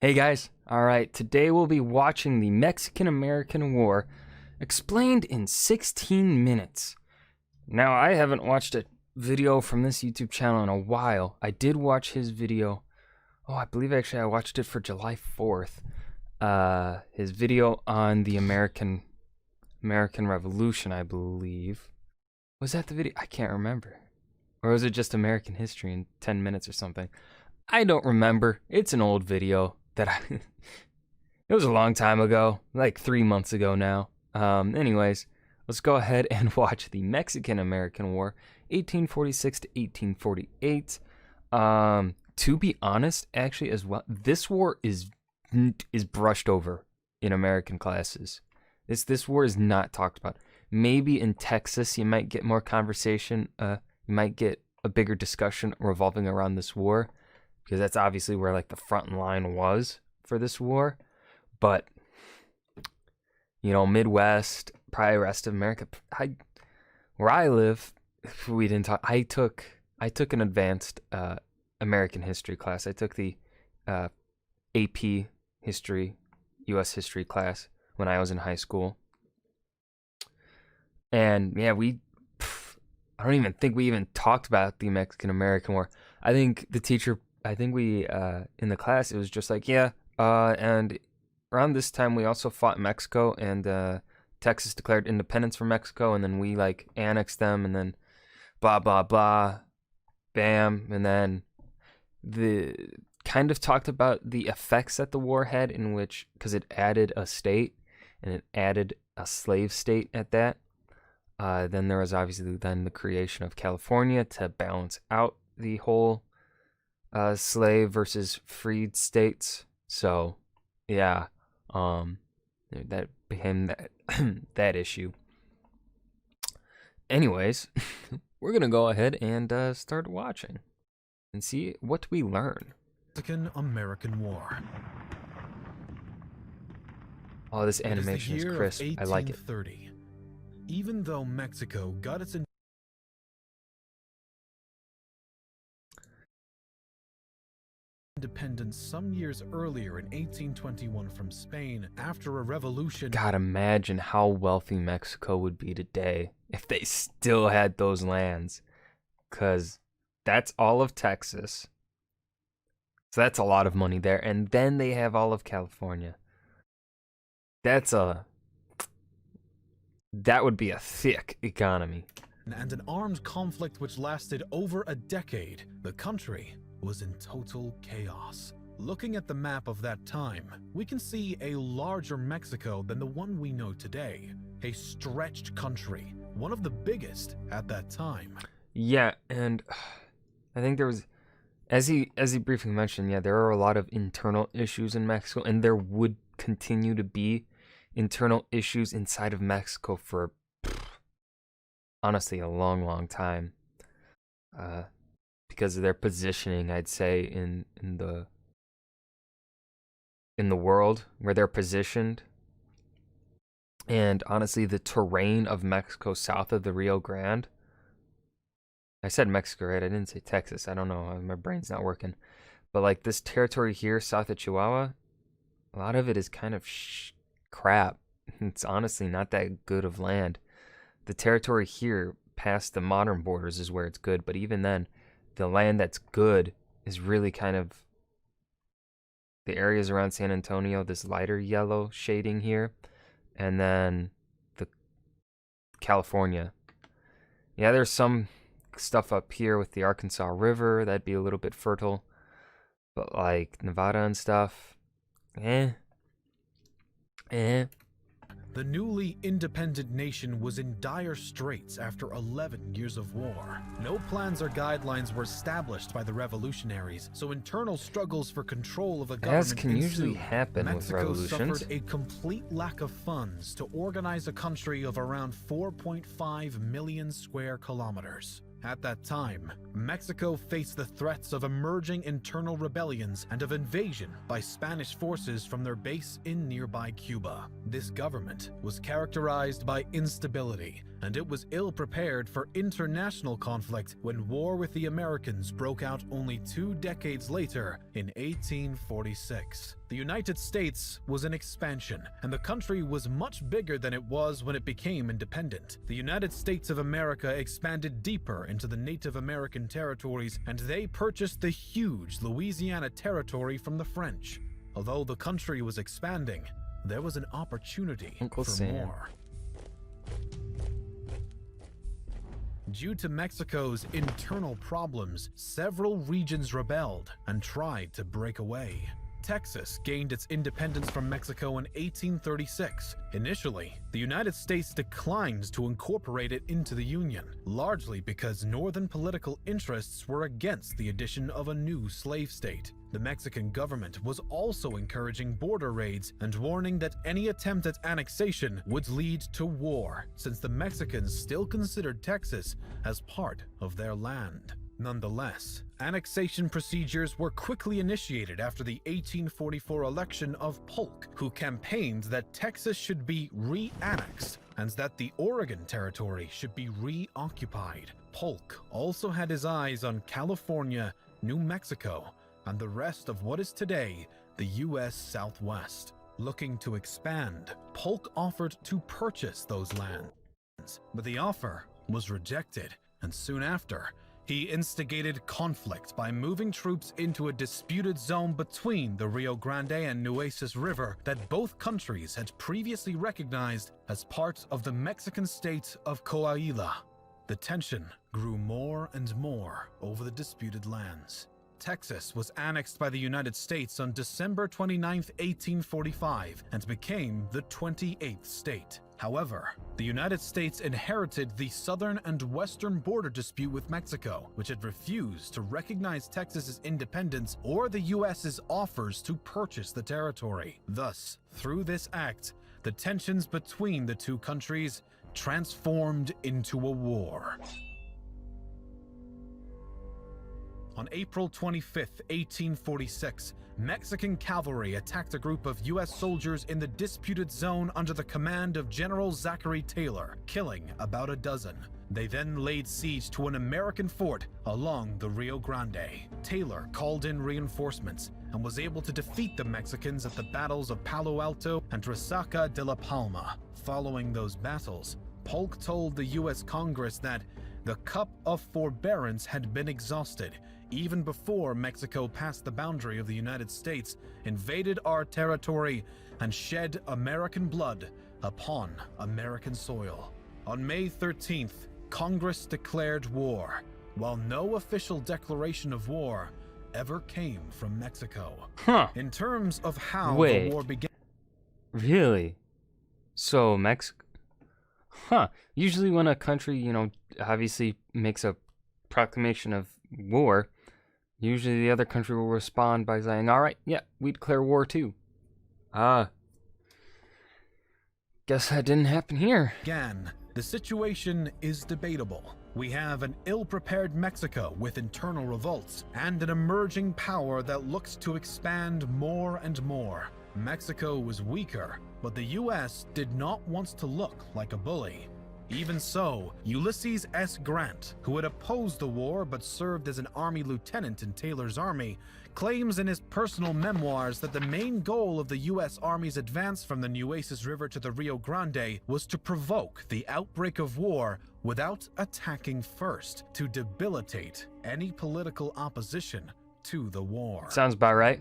Hey guys, alright, today we'll be watching the Mexican-American War explained in 16 minutes. Now, I haven't watched a video from this YouTube channel in a while. I did watch his video. I believe actually I watched it for July 4th. His video on the American Revolution, I believe. Was that the video? I can't remember. Or was it just American history in 10 minutes or something? I don't remember. It's an old video it was a long time ago, like 3 months ago now. Anyways, let's go ahead and watch the Mexican-American War, 1846 to 1848. To be honest, actually, as well, this war is brushed over in American classes. This war is not talked about. Maybe in Texas you might get more conversation. You might get a bigger discussion revolving around this war, because that's obviously where like the front line was for this war. But Midwest, probably rest of America, where I live, we didn't talk. I took an advanced American history class. I took the AP history, U.S. history class when I was in high school. And yeah, I don't even think we even talked about the Mexican-American War. I think we in the class, it was just like, and around this time we also fought Mexico, and Texas declared independence from Mexico, and then we like annexed them, and then blah blah blah, bam, and then the kind of talked about the effects that the war had, in which, because it added a state and it added a slave state at that. Then there was obviously then the creation of California to balance out the whole slave versus freed states. So yeah, that became that issue. Anyways, we're gonna go ahead and start watching and see what we learn. Mexican-American War. Oh, this animation is crisp. I like it. Even though Mexico got its independence some years earlier in 1821 from Spain after a revolution. God, imagine how wealthy Mexico would be today if they still had those lands, because that's all of Texas. So that's a lot of money there, and then they have all of California. That would be a thick economy. And an armed conflict which lasted over a decade. The country was in total chaos. Looking at the map of that time, we can see a larger Mexico than the one we know today. A stretched country, one of the biggest at that time. Yeah, and I think there was, as he briefly mentioned, there are a lot of internal issues in Mexico, and there would continue to be internal issues inside of Mexico for honestly a long time, because of their positioning, I'd say, in the world where they're positioned, and honestly the terrain of Mexico south of the Rio Grande. I said Mexico, right? I didn't say Texas. I don't know, my brain's not working. But like this territory here south of Chihuahua, a lot of it is kind of crap. It's honestly not that good of land. The territory here past the modern borders is where it's good, but even then, the land that's good is really kind of the areas around San Antonio, this lighter yellow shading here, and then the California. Yeah, there's some stuff up here with the Arkansas River that'd be a little bit fertile, but like Nevada and stuff, The newly independent nation was in dire straits after 11 years of war. No plans or guidelines were established by the revolutionaries, so internal struggles for control of the government as can usually happen Mexico with revolutions. suffered a complete lack of funds to organize a country of around 4.5 million square kilometers. At that time, Mexico faced the threats of emerging internal rebellions and of invasion by Spanish forces from their base in nearby Cuba. This government was characterized by instability, and it was ill-prepared for international conflict when war with the Americans broke out only 2 decades later in 1846. The United States was in expansion, and the country was much bigger than it was when it became independent. The United States of America expanded deeper into the Native American territories, and they purchased the huge Louisiana Territory from the French. Although the country was expanding, there was an opportunity Uncle for Sam. more. Due to Mexico's internal problems, several regions rebelled and tried to break away. Texas gained its independence from Mexico in 1836. Initially, the United States declined to incorporate it into the Union, largely because northern political interests were against the addition of a new slave state. The Mexican government was also encouraging border raids and warning that any attempt at annexation would lead to war, since the Mexicans still considered Texas as part of their land. Nonetheless, annexation procedures were quickly initiated after the 1844 election of Polk, who campaigned that Texas should be re-annexed and that the Oregon Territory should be reoccupied. Polk also had his eyes on California, New Mexico, and the rest of what is today the U.S. Southwest. Looking to expand, Polk offered to purchase those lands, but the offer was rejected, and soon after, he instigated conflict by moving troops into a disputed zone between the Rio Grande and Nueces River that both countries had previously recognized as part of the Mexican state of Coahuila. The tension grew more and more over the disputed lands. Texas was annexed by the United States on December 29, 1845, and became the 28th state. However, the United States inherited the southern and western border dispute with Mexico, which had refused to recognize Texas's independence or the U.S.'s offers to purchase the territory. Thus, through this act, the tensions between the two countries transformed into a war. On April 25, 1846, Mexican cavalry attacked a group of U.S. soldiers in the disputed zone under the command of General Zachary Taylor, killing about a dozen. They then laid siege to an American fort along the Rio Grande. Taylor called in reinforcements and was able to defeat the Mexicans at the battles of Palo Alto and Resaca de la Palma. Following those battles, Polk told the U.S. Congress that the cup of forbearance had been exhausted even before Mexico passed the boundary of the United States, invaded our territory, and shed American blood upon American soil. On May 13th, Congress declared war, while no official declaration of war ever came from Mexico. In terms of how the war began... Really? So Mexico... Usually when a country, obviously makes a proclamation of war, usually the other country will respond by saying, all right, yeah, we declare war too. Guess that didn't happen here. Again, the situation is debatable. We have an ill-prepared Mexico with internal revolts and an emerging power that looks to expand more and more. Mexico was weaker, but the U.S. did not want to look like a bully. Even so, Ulysses S. Grant, who had opposed the war but served as an army lieutenant in Taylor's army, claims in his personal memoirs that the main goal of the U.S. Army's advance from the Nueces River to the Rio Grande was to provoke the outbreak of war without attacking first, to debilitate any political opposition to the war. Sounds about right.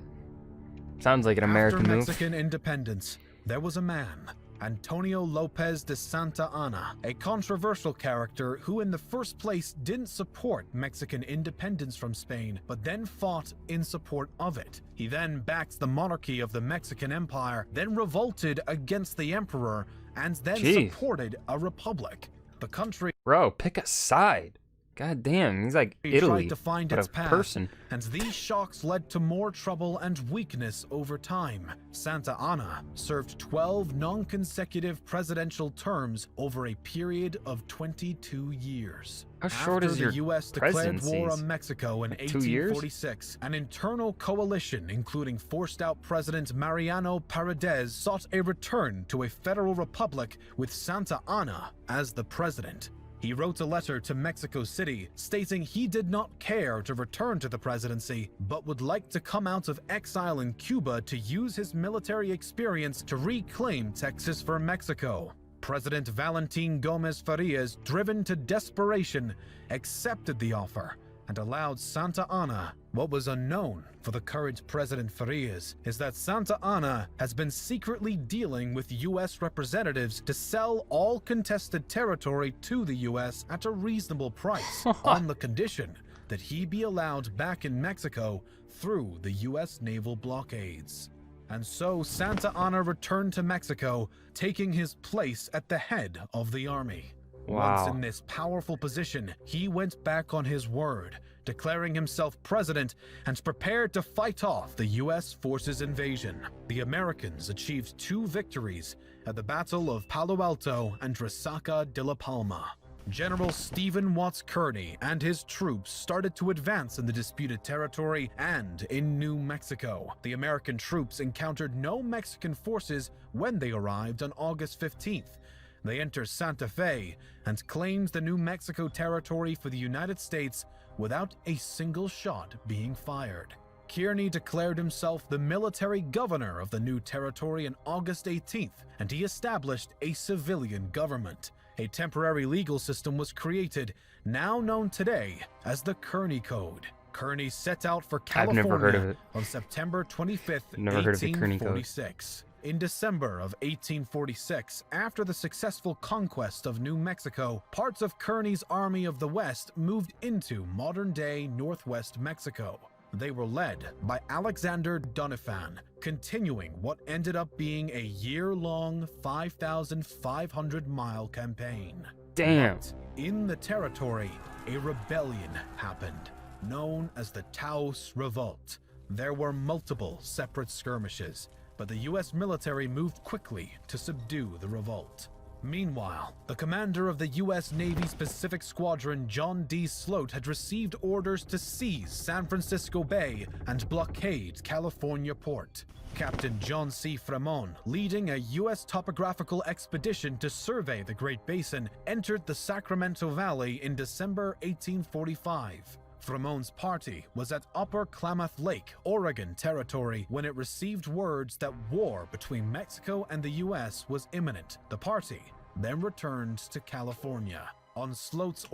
Sounds like an American After move. Mexican independence, there was a man, Antonio Lopez de Santa Anna, a controversial character who in the first place didn't support Mexican independence from Spain, but then fought in support of it. He then backed the monarchy of the Mexican Empire, then revolted against the emperor, and then supported a republic. The country... Bro, pick a side. God damn, he's like He Italy, tried to find but its a path, person. and these shocks led to more trouble and weakness over time. Santa Anna served 12 non-consecutive presidential terms over a period of 22 years. How short is your After the U.S. declared war presidencies? on Mexico in Like 2 years? 1846, an internal coalition, including forced-out President Mariano Paredes, sought a return to a federal republic with Santa Anna as the president. He wrote a letter to Mexico City stating he did not care to return to the presidency, but would like to come out of exile in Cuba to use his military experience to reclaim Texas for Mexico. President Valentin Gomez Farias, driven to desperation, accepted the offer and allowed Santa Anna. What was unknown for the current President Farias is that Santa Anna has been secretly dealing with U.S. representatives to sell all contested territory to the U.S. at a reasonable price, on the condition that he be allowed back in Mexico through the U.S. naval blockades. And so Santa Anna returned to Mexico, taking his place at the head of the army. Wow. Once in this powerful position, he went back on his word, declaring himself president and prepared to fight off the U.S. forces' invasion. The Americans achieved 2 victories at the Battle of Palo Alto and Resaca de la Palma. General Stephen Watts Kearny and his troops started to advance in the disputed territory and in New Mexico. The American troops encountered no Mexican forces when they arrived on August 15th. They entered Santa Fe and claimed the New Mexico territory for the United States without a single shot being fired. Kearny declared himself the military governor of the new territory on August 18th, and he established a civilian government. A temporary legal system was created, now known today as the Kearny Code. Kearny set out for I've never heard of California it. on September 25th, Never heard of the Kearny Code. 1846. In December of 1846, after the successful conquest of New Mexico, parts of Kearny's Army of the West moved into modern-day northwest Mexico. They were led by Alexander Doniphan, continuing what ended up being a year-long 5,500-mile campaign. Damn. But in the territory, a rebellion happened, known as the Taos Revolt. There were multiple separate skirmishes, but the U.S. military moved quickly to subdue the revolt. Meanwhile, the commander of the U.S. Navy's Pacific Squadron, John D. Sloat, had received orders to seize San Francisco Bay and blockade California port. Captain John C. Fremont, leading a U.S. topographical expedition to survey the Great Basin, entered the Sacramento Valley in December 1845. Fremont's party was at Upper Klamath Lake, Oregon Territory, when it received words that war between Mexico and the U.S. was imminent. The party then returned to California. On Sloat's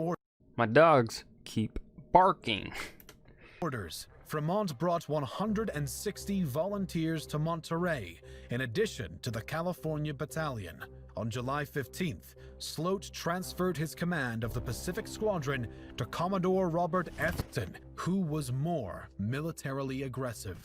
My dogs keep barking. orders, Fremont brought 160 volunteers to Monterey, in addition to the California Battalion. On July 15th, Sloat transferred his command of the Pacific Squadron to Commodore Robert Efton, who was more militarily aggressive.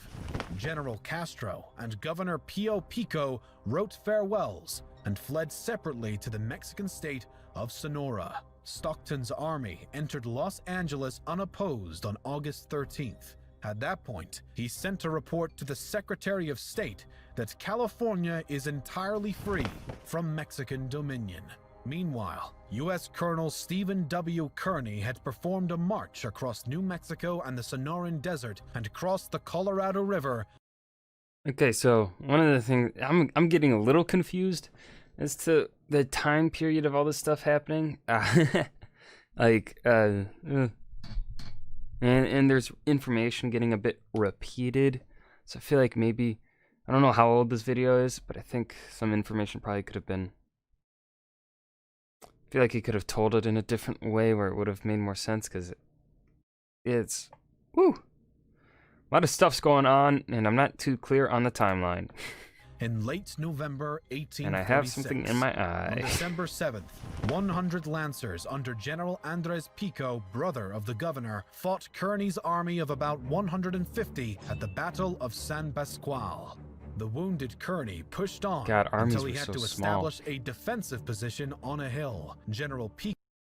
General Castro and Governor Pio Pico wrote farewells and fled separately to the Mexican state of Sonora. Stockton's army entered Los Angeles unopposed on August 13th. At that point, he sent a report to the Secretary of State that California is entirely free from Mexican dominion. Meanwhile, U.S. Colonel Stephen W. Kearny had performed a march across New Mexico and the Sonoran Desert and crossed the Colorado River. Okay, so one of the things I'm getting a little confused as to the time period of all this stuff happening. And there's information getting a bit repeated. So I feel like maybe, I don't know how old this video is, but I think some information probably could have been, I feel like he could have told it in a different way where it would have made more sense, because it's, woo, a lot of stuff's going on, and I'm not too clear on the timeline. In late November 1846, and I have something in my eye. On December 7th, 100 Lancers under General Andres Pico, brother of the governor, fought Kearny's army of about 150 at the Battle of San Pascual. The wounded Kearny pushed on God, armies until he were had so to small. establish a defensive position on a hill. General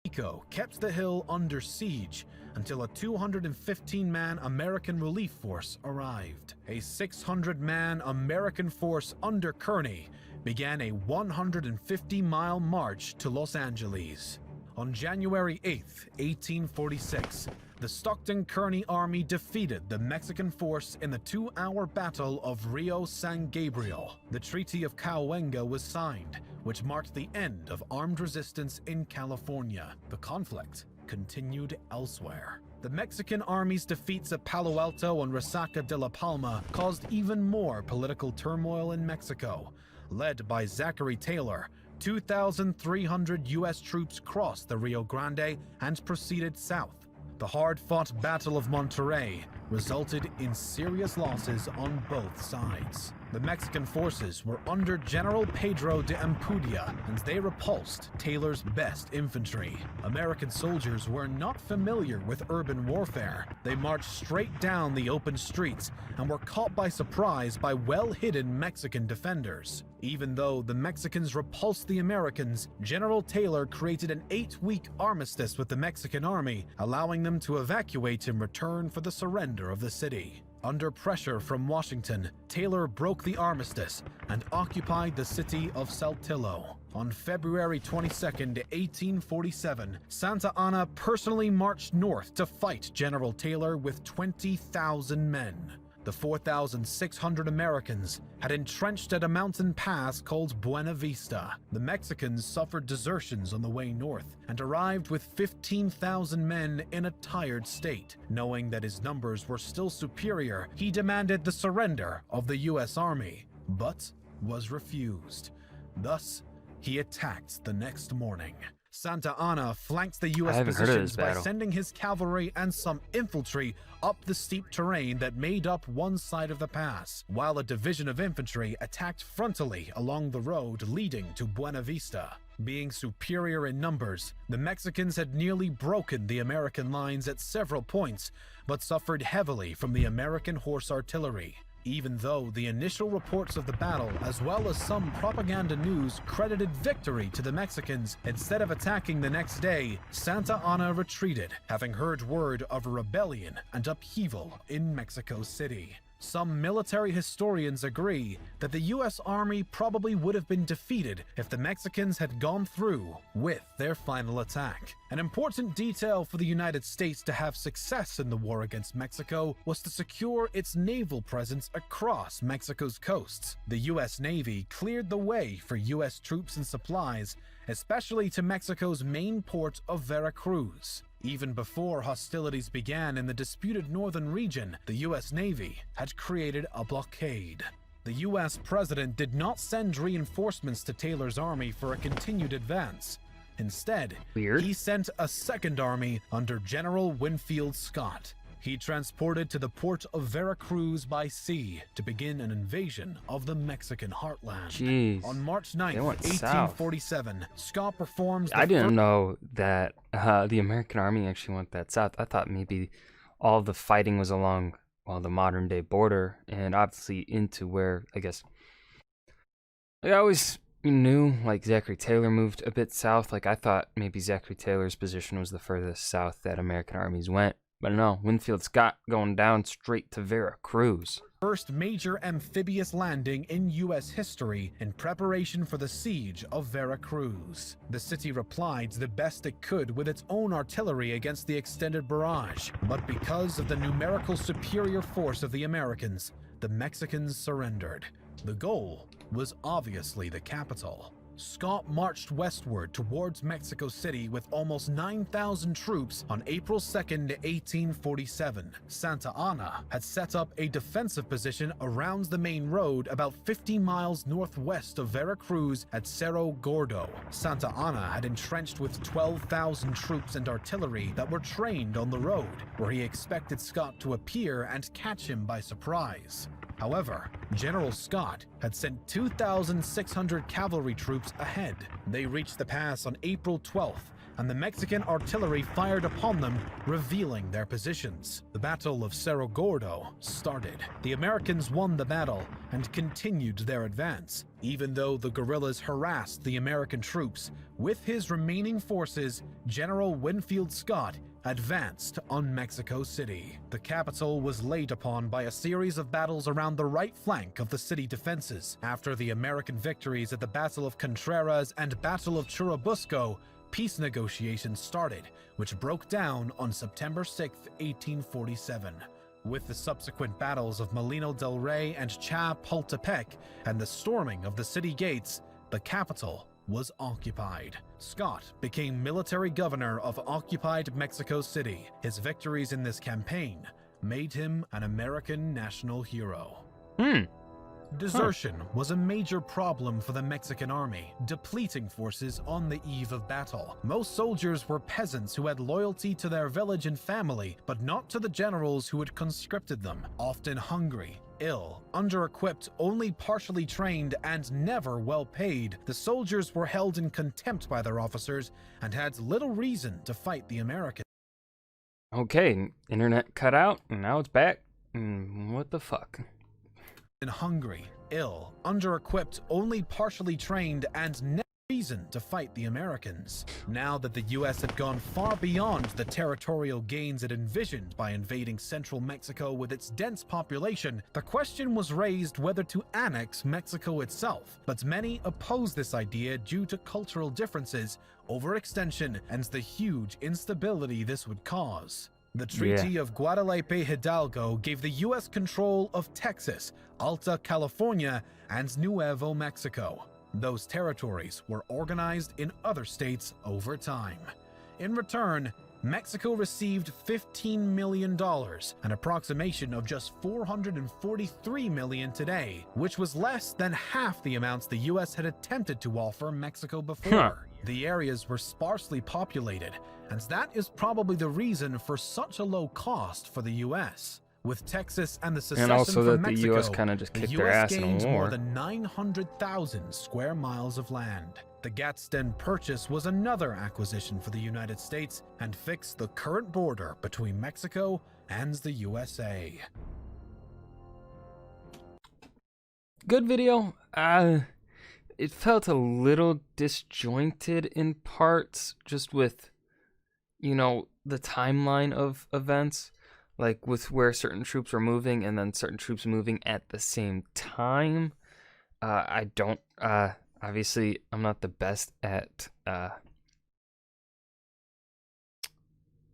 kept the hill under siege until a 215-man American relief force arrived. A 600-man American force under Kearny began a 150-mile march to Los Angeles. On January 8, 1846, the Stockton-Kearny Army defeated the Mexican force in the 2-hour Battle of Rio San Gabriel. The Treaty of Cahuenga was signed, which marked the end of armed resistance in California. The conflict continued elsewhere. The Mexican army's defeats at Palo Alto and Resaca de la Palma caused even more political turmoil in Mexico. Led by Zachary Taylor, 2,300 U.S. troops crossed the Rio Grande and proceeded south. The hard-fought Battle of Monterrey resulted in serious losses on both sides. The Mexican forces were under General Pedro de Ampudia, and they repulsed Taylor's best infantry. American soldiers were not familiar with urban warfare. They marched straight down the open streets and were caught by surprise by well-hidden Mexican defenders. Even though the Mexicans repulsed the Americans, General Taylor created an 8-week armistice with the Mexican army, allowing them to evacuate in return for the surrender of the city. Under pressure from Washington, Taylor broke the armistice and occupied the city of Saltillo. On February 22, 1847, Santa Anna personally marched north to fight General Taylor with 20,000 men. The 4,600 Americans had entrenched at a mountain pass called Buena Vista. The Mexicans suffered desertions on the way north and arrived with 15,000 men in a tired state. Knowing that his numbers were still superior, he demanded the surrender of the U.S. Army, but was refused. Thus, he attacked the next morning. Santa Anna flanked the U.S. positions by sending his cavalry and some infantry up the steep terrain that made up one side of the pass, while a division of infantry attacked frontally along the road leading to Buena Vista. Being superior in numbers, the Mexicans had nearly broken the American lines at several points, but suffered heavily from the American horse artillery. Even though the initial reports of the battle, as well as some propaganda news, credited victory to the Mexicans, instead of attacking the next day, Santa Anna retreated, having heard word of a rebellion and upheaval in Mexico City. Some military historians agree that the U.S. Army probably would have been defeated if the Mexicans had gone through with their final attack. An important detail for the United States to have success in the war against Mexico was to secure its naval presence across Mexico's coasts. The U.S. Navy cleared the way for U.S. troops and supplies, especially to Mexico's main port of Veracruz. Even before hostilities began in the disputed northern region, the U.S. Navy had created a blockade. The U.S. president did not send reinforcements to Taylor's army for a continued advance. Instead, he sent a second army under General Winfield Scott. He transported to the port of Veracruz by sea to begin an invasion of the Mexican heartland. Jeez. On March 9, 1847, Scott performs I didn't know that the American army actually went that south. I thought maybe all the fighting was along, well, the modern day border and obviously into where, I guess, I always knew like Zachary Taylor moved a bit south. Like I thought maybe Zachary Taylor's position was the furthest south that American armies went. But no, Winfield Scott going down straight to Veracruz. First major amphibious landing in U.S. history in preparation for the siege of Veracruz. The city replied the best it could with its own artillery against the extended barrage. But because of the numerical superior force of the Americans, the Mexicans surrendered. The goal was obviously the capital. Scott marched westward towards Mexico City with almost 9,000 troops on April 2, 1847. Santa Anna had set up a defensive position around the main road about 50 miles northwest of Veracruz at Cerro Gordo. Santa Anna had entrenched with 12,000 troops and artillery that were trained on the road, where he expected Scott to appear and catch him by surprise. However, General Scott had sent 2,600 cavalry troops ahead. They reached the pass on April 12th and the Mexican artillery fired upon them, revealing their positions. The Battle of Cerro Gordo started. The Americans won the battle and continued their advance, even though the guerrillas harassed the American troops. With his remaining forces, General Winfield Scott advanced on Mexico City. The capital was laid upon by a series of battles around the right flank of the city defenses. After the American victories at the Battle of Contreras and Battle of Churubusco, peace negotiations started, which broke down on September 6, 1847. With the subsequent battles of Molino del Rey and Chapultepec and the storming of the city gates, the capital was occupied. Scott became military governor of occupied Mexico City. His victories in this campaign made him an American national hero. Desertion was a major problem for the Mexican army, depleting forces on the eve of battle. Most soldiers were peasants who had loyalty to their village and family, but not to the generals who had conscripted them. Often hungry, ill, under-equipped, only partially trained, and never well paid, the soldiers were held in contempt by their officers and had little reason to fight the Americans. Okay, internet cut out, and now it's back. What the fuck? Hungry, ill, under-equipped, only partially trained, and no reason to fight the Americans. Now that the US had gone far beyond the territorial gains it envisioned by invading central Mexico with its dense population, the question was raised whether to annex Mexico itself. But many opposed this idea due to cultural differences, overextension, and the huge instability this would cause. The Treaty of Guadalupe Hidalgo gave the U.S. control of Texas, Alta California, and Nuevo Mexico. Those territories were organized in other states over time. In return, Mexico received $15 million, an approximation of just $443 million today, which was less than half the amounts the U.S. had attempted to offer Mexico before. The areas were sparsely populated, and that is probably the reason for such a low cost for the U.S. With Texas and the secession And also from that the Mexico, U.S. kind of just the kicked their U.S. ass in gained a more war. than 900,000 square miles of land. The Gadsden Purchase was another acquisition for the United States and fixed the current border between Mexico and the USA. Good video. It felt a little disjointed in parts, just with, you know, the timeline of events, like with where certain troops were moving and then certain troops moving at the same time. Obviously, I'm not the best at,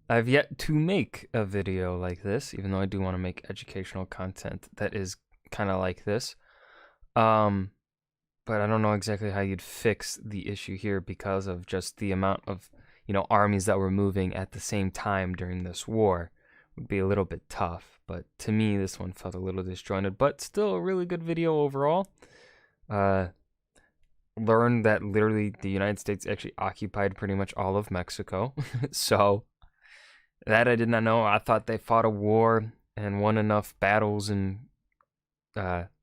I've yet to make a video like this, even though I do want to make educational content that is kind of like this. But I don't know exactly how you'd fix the issue here because of just the amount of, you know, armies that were moving at the same time during this war. Would be a little bit tough, but to me this one felt a little disjointed, but still a really good video overall. Learned that literally the United States actually occupied pretty much all of Mexico. So that I did not know. I thought they fought a war and won enough battles and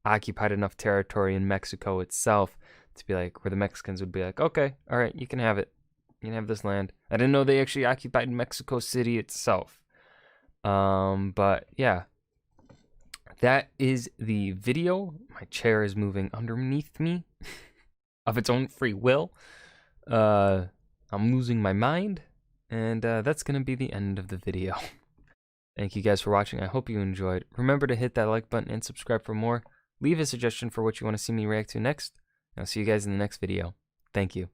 occupied enough territory in Mexico itself to be like, where the Mexicans would be like, okay, all right, you can have it. You can have this land. I didn't know they actually occupied Mexico City itself. But yeah, that is the video. My chair is moving underneath me of its own free will. I'm losing my mind, and that's gonna be the end of the video. Thank you guys for watching. I hope you enjoyed. Remember to hit that like button and subscribe for more. Leave a suggestion for what you want to see me react to next. I'll see you guys in the next video. Thank you.